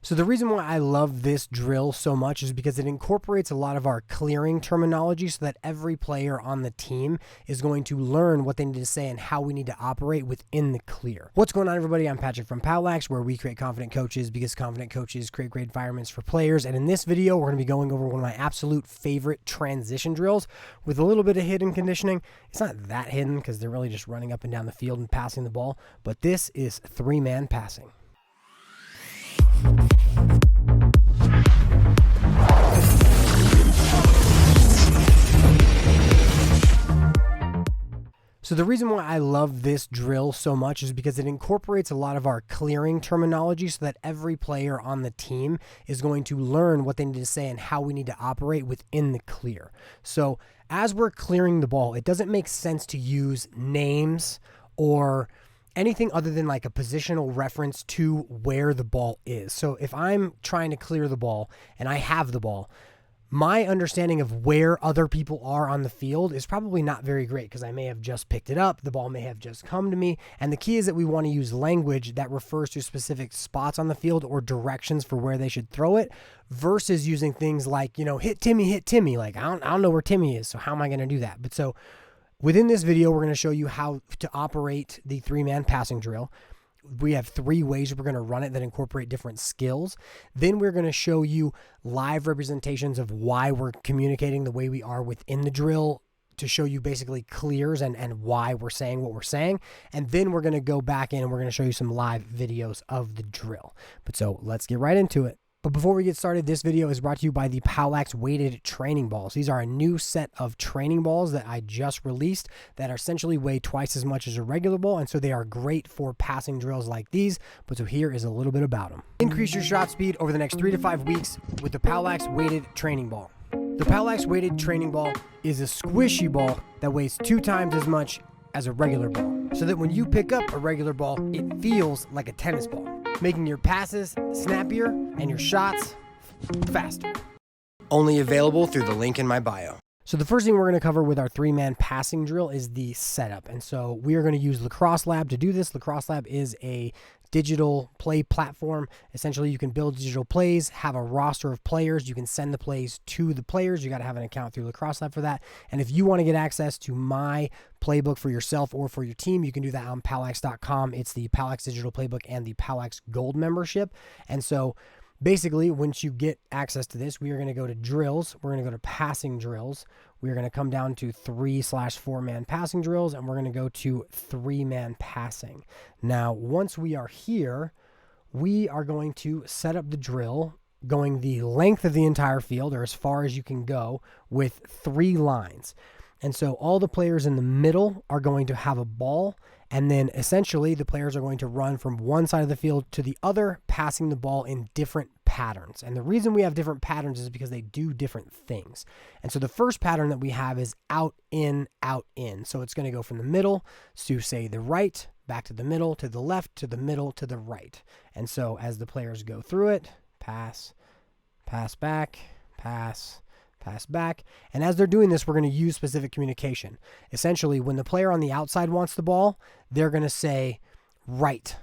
So the reason why I love this drill so much is because it incorporates a lot of our clearing terminology so that every player on the team is going to learn what they need to say and how we need to operate within the clear. What's going on, everybody? I'm Patrick from POWLAX, where we create confident coaches because confident coaches create great environments for players. And in this video, we're going to be going over one of my absolute favorite transition drills with a little bit of hidden conditioning. It's not that hidden because they're really just running up and down the field and passing the ball, but this is three-man passing. So the reason why I love this drill so much is because it incorporates a lot of our clearing terminology so that every player on the team is going to learn what they need to say and how we need to operate within the clear. So as we're clearing the ball, it doesn't make sense to use names or anything other than like a positional reference to where the ball is. So if I'm trying to clear the ball and I have the ball, my understanding of where other people are on the field is probably not very great because I may have just picked it up, the ball may have just come to me, and the key is that we want to use language that refers to specific spots on the field or directions for where they should throw it versus using things like, hit Timmy. Like, I don't know where Timmy is, so how am I going to do that? But so within this video, we're going to show you how to operate the three-man passing drill. We have 3 ways we're going to run it that incorporate different skills. Then we're going to show you live representations of why we're communicating the way we are within the drill to show you basically clears and why we're saying what we're saying. And then we're going to go back in and we're going to show you some live videos of the drill. But so let's get right into it. But before we get started, this video is brought to you by the POWLAX weighted training balls. These are a new set of training balls that I just released that are essentially weigh twice as much as a regular ball, and so they are great for passing drills like these. But so here is a little bit about them. Increase your shot speed over the next 3 to 5 weeks with the POWLAX weighted training ball. The POWLAX weighted training ball is a squishy ball that weighs 2 times as much as a regular ball, so that when you pick up a regular ball, it feels like a tennis ball, making your passes snappier and your shots faster. Only available through the link in my bio. So the first thing we're going to cover with our three-man passing drill is the setup. And so we are going to use Lacrosse Lab to do this. Lacrosse Lab is a digital play platform. Essentially, you can build digital plays, have a roster of players. You can send the plays to the players. You got to have an account through Lacrosse Lab for that. And if you want to get access to my playbook for yourself or for your team, you can do that on POWLAX.com. It's the POWLAX Digital Playbook and the POWLAX Gold membership. And so basically, once you get access to this, we are going to go to drills. We're going to go to passing drills. We're going to come down to 3/4-man passing drills, and we're going to go to three-man passing. Now, once we are here, we are going to set up the drill going the length of the entire field, or as far as you can go, with 3 lines. And so all the players in the middle are going to have a ball, and then essentially the players are going to run from one side of the field to the other, passing the ball in different patterns. And the reason we have different patterns is because they do different things. And so the first pattern that we have is out, in, out, in. So it's going to go from the middle to, say, the right, back to the middle, to the left, to the middle, to the right. And so as the players go through it, pass, pass back, pass back. And as they're doing this, we're going to use specific communication. Essentially, when the player on the outside wants the ball, they're going to say right,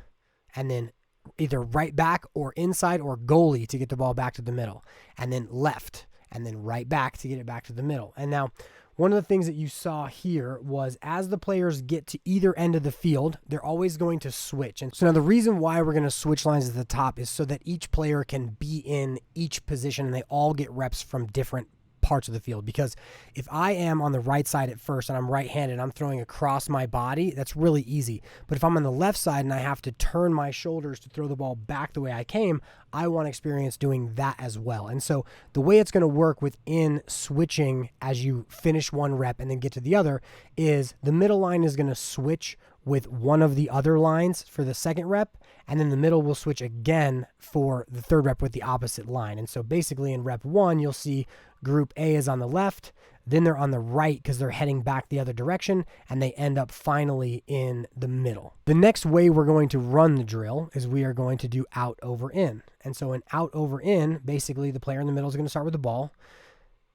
and then either right back or inside or goalie to get the ball back to the middle, and then left, and then right back to get it back to the middle. And now, one of the things that you saw here was as the players get to either end of the field, they're always going to switch. And so now the reason why we're going to switch lines at the top is so that each player can be in each position and they all get reps from different parts of the field. Because if I am on the right side at first and I'm right-handed, I'm throwing across my body, that's really easy. But if I'm on the left side and I have to turn my shoulders to throw the ball back the way I came, I want experience doing that as well. And so the way it's going to work within switching as you finish one rep and then get to the other is the middle line is going to switch with one of the other lines for the second rep, and then the middle will switch again for the third rep with the opposite line. And so basically in rep 1, you'll see group A is on the left, then they're on the right because they're heading back the other direction, and they end up finally in the middle. The next way we're going to run the drill is we are going to do out, over, in. And so in out, over, in, basically the player in the middle is going to start with the ball.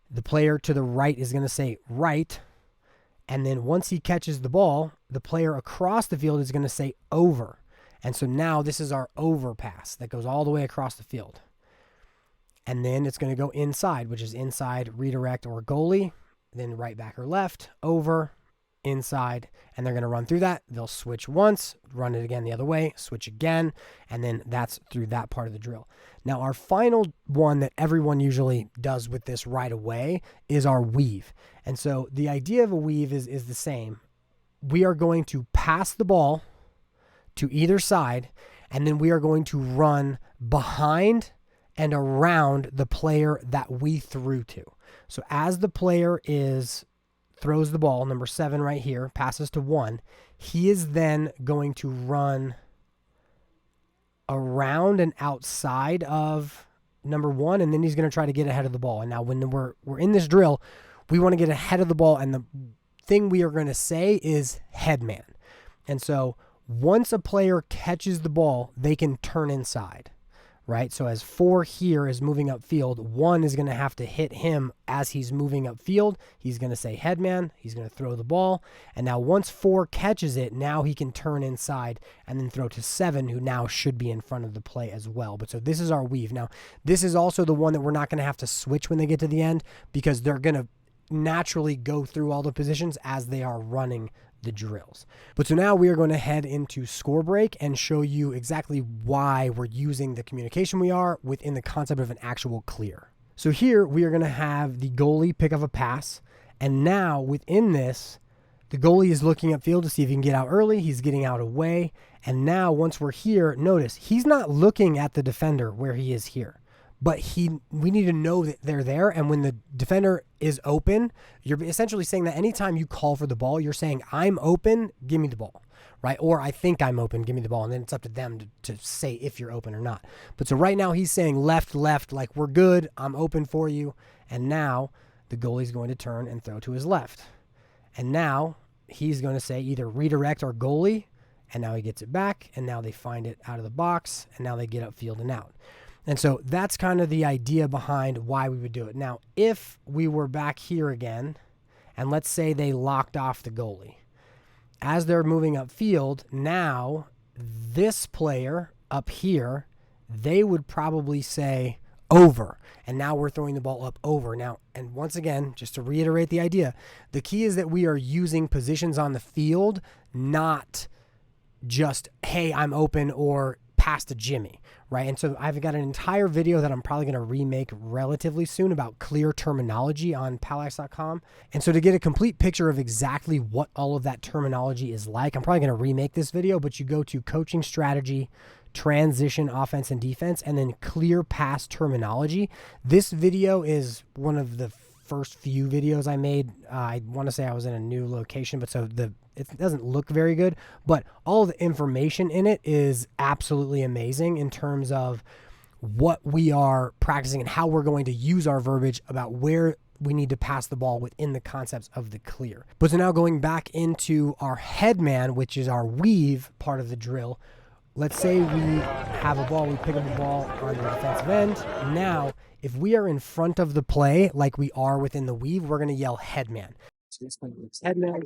The player to the right is going to say right, and then once he catches the ball, the player across the field is going to say over. And so now this is our overpass that goes all the way across the field. And then it's going to go inside, which is inside, redirect, or goalie. Then right back or left, over, inside, and they're going to run through that. They'll switch once, run it again the other way, switch again, and then that's through that part of the drill. Now, our final one that everyone usually does with this right away is our weave. And so the idea of a weave is the same. We are going to pass the ball to either side, and then we are going to run behind and around the player that we threw to. So as the player throws the ball, number 7 right here, passes to 1, he is then going to run around and outside of number 1, and then he's going to try to get ahead of the ball. And now when we're in this drill, we want to get ahead of the ball, and the thing we are going to say is headman. And so once a player catches the ball, they can turn inside, right? So as 4 here is moving upfield, 1 is going to have to hit him as he's moving upfield. He's going to say headman. He's going to throw the ball. And now once 4 catches it, now he can turn inside and then throw to 7, who now should be in front of the play as well. But so this is our weave. Now, this is also the one that we're not going to have to switch when they get to the end, because they're going to naturally go through all the positions as they are running the drills. But so now we are going to head into score break and show you exactly why we're using the communication we are within the concept of an actual clear. So here we are going to have the goalie pick up a pass. And now within this, the goalie is looking upfield to see if he can get out early. He's getting out away. And now once we're here, notice he's not looking at the defender where he is here. But we need to know that they're there. And when the defender is open, you're essentially saying that anytime you call for the ball, you're saying, I'm open, give me the ball, right? Or I think I'm open, give me the ball. And then it's up to them to say if you're open or not. But so right now he's saying left, like we're good, I'm open for you. And now the goalie's going to turn and throw to his left. And now he's going to say either redirect or goalie. And now he gets it back. And now they find it out of the box. And now they get upfield and out. And so that's kind of the idea behind why we would do it. Now, if we were back here again, and let's say they locked off the goalie, as they're moving upfield, now this player up here, they would probably say over. And now we're throwing the ball up over. Now, and once again, just to reiterate the idea, the key is that we are using positions on the field, not just, hey, I'm open, or pass to Jimmy, right? And so I've got an entire video that I'm probably going to remake relatively soon about clear terminology on POWLAX.com. And so to get a complete picture of exactly what all of that terminology is like, I'm probably going to remake this video, but you go to coaching strategy, transition, offense and defense, and then clear pass terminology. This video is one of the first few videos I made. I want to say I was in a new location, but so it doesn't look very good, but all the information in it is absolutely amazing in terms of what we are practicing and how we're going to use our verbiage about where we need to pass the ball within the concepts of the clear. But so now going back into our headman, which is our weave part of the drill, let's say we have a ball, we pick up the ball on the defensive end. Now, if we are in front of the play like we are within the weave, we're going to yell headman. So this one is headman.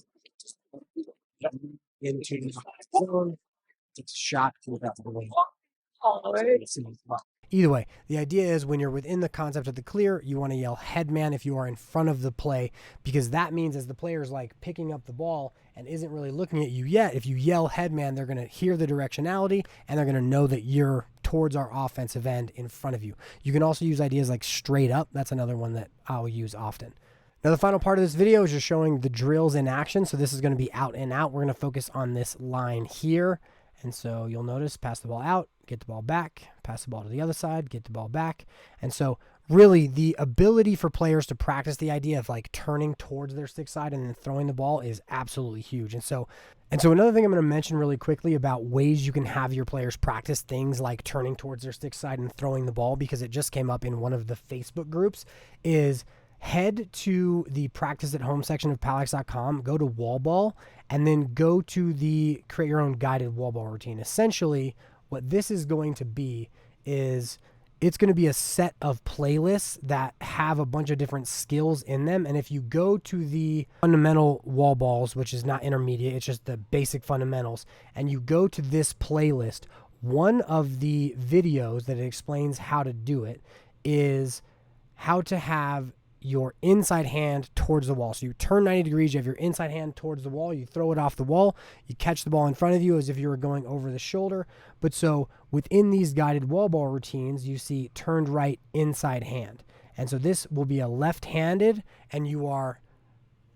Into the zone. It's a shot without the way. Either way, the idea is when you're within the concept of the clear, you want to yell headman if you are in front of the play, because that means as the player's like picking up the ball and isn't really looking at you yet, if you yell headman, they're going to hear the directionality and they're going to know that you're towards our offensive end in front of you. You can also use ideas like straight up. That's another one that I'll use often. Now, the final part of this video is just showing the drills in action. So this is going to be out and out. We're going to focus on this line here. And so you'll notice pass the ball out, get the ball back, pass the ball to the other side, get the ball back. And so really the ability for players to practice the idea of like turning towards their stick side and then throwing the ball is absolutely huge. And so another thing I'm going to mention really quickly about ways you can have your players practice things like turning towards their stick side and throwing the ball, because it just came up in one of the Facebook groups, is head to the practice at home section of POWLAX.com, go to wall ball, and then go to the create your own guided wall ball routine. Essentially, what this is going to be is it's going to be a set of playlists that have a bunch of different skills in them. And if you go to the fundamental wall balls, which is not intermediate, it's just the basic fundamentals, and you go to this playlist, one of the videos that explains how to do it is how to have your inside hand towards the wall. So you turn 90 degrees, you have your inside hand towards the wall, you throw it off the wall, you catch the ball in front of you as if you were going over the shoulder. But so within these guided wall ball routines, you see turned right inside hand. And so this will be a left-handed, and you are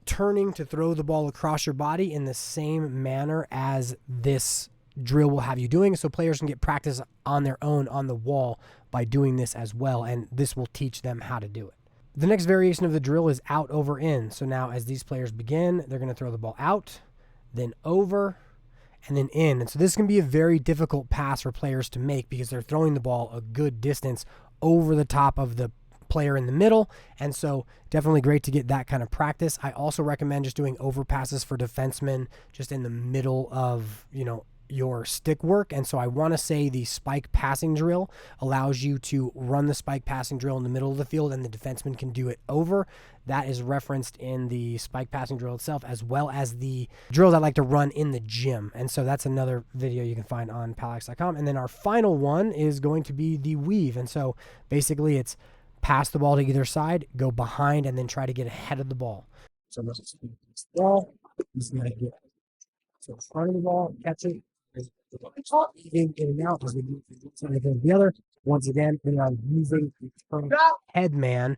turning to throw the ball across your body in the same manner as this drill will have you doing. So players can get practice on their own on the wall by doing this as well, and this will teach them how to do it. The next variation of the drill is out, over, in. So now as these players begin, they're going to throw the ball out, then over, and then in. And so this can be a very difficult pass for players to make because they're throwing the ball a good distance over the top of the player in the middle. And so definitely great to get that kind of practice. I also recommend just doing over passes for defensemen just in the middle of, your stick work. And so I want to say the spike passing drill allows you to run the spike passing drill in the middle of the field, and the defenseman can do it over. That is referenced in the spike passing drill itself, as well as the drills I like to run in the gym. And so that's another video you can find on POWLAX.com. And then our final one is going to be the weave. And so basically it's pass the ball to either side, go behind, and then try to get ahead of the ball. So let's ball. He's going to get to the front of the ball, catch it. In and out as we move from the other. Once again, they are using the headman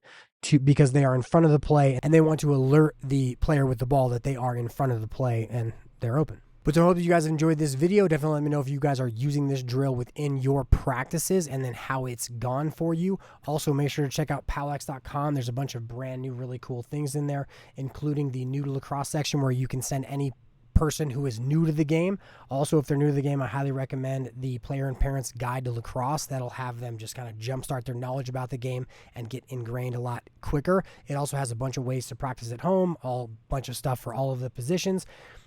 because they are in front of the play, and they want to alert the player with the ball that they are in front of the play and they're open. But so I hope that you guys enjoyed this video. Definitely let me know if you guys are using this drill within your practices and then how it's gone for you. Also, make sure to check out POWLAX.com. There's a bunch of brand new, really cool things in there, including the new to lacrosse section where you can send any person who is new to the game. Also, if they're new to the game, I highly recommend the Player and Parents Guide to Lacrosse. That'll have them just kind of jumpstart their knowledge about the game and get ingrained a lot quicker. It also has a bunch of ways to practice at home, a bunch of stuff for all of the positions.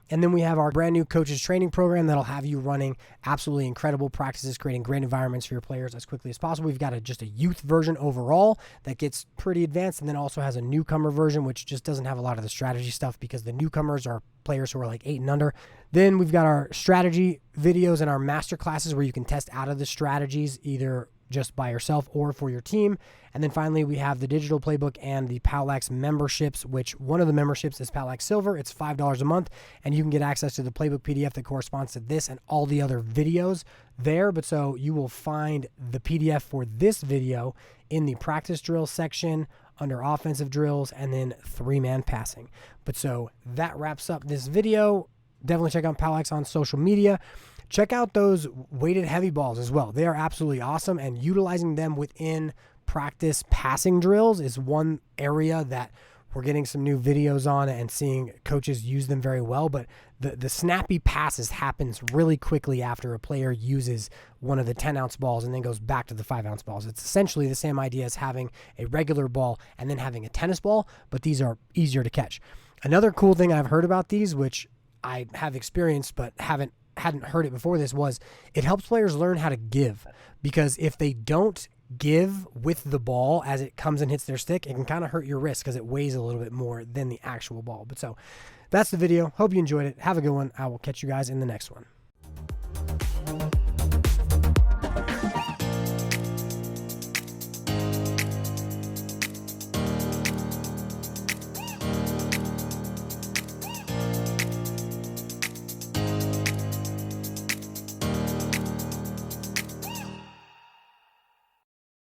And then we have our brand new coaches training program that'll have you running absolutely incredible practices, creating great environments for your players as quickly as possible. We've got just a youth version overall that gets pretty advanced, and then also has a newcomer version, which just doesn't have a lot of the strategy stuff because the newcomers are players who are like 8 and under. Then we've got our strategy videos and our master classes where you can test out of the strategies either just by yourself or for your team. And then finally, we have the digital playbook and the POWLAX memberships, which one of the memberships is POWLAX Silver. It's $5 a month, and you can get access to the playbook PDF that corresponds to this and all the other videos there. But so you will find the PDF for this video in the practice drill section under offensive drills and then 3-man passing. But so that wraps up this video. Definitely check out POWLAX on social media. Check out those weighted heavy balls as well. They are absolutely awesome, and utilizing them within practice passing drills is one area that we're getting some new videos on and seeing coaches use them very well. But the snappy passes happens really quickly after a player uses one of the 10-ounce balls and then goes back to the 5-ounce balls. It's essentially the same idea as having a regular ball and then having a tennis ball, but these are easier to catch. Another cool thing I've heard about these, which I have experienced but hadn't heard it before this, was it helps players learn how to give, because if they don't give with the ball as it comes and hits their stick, it can kind of hurt your wrist because it weighs a little bit more than the actual ball. But so that's the video. Hope you enjoyed it. Have a good one. I will catch you guys in the next one.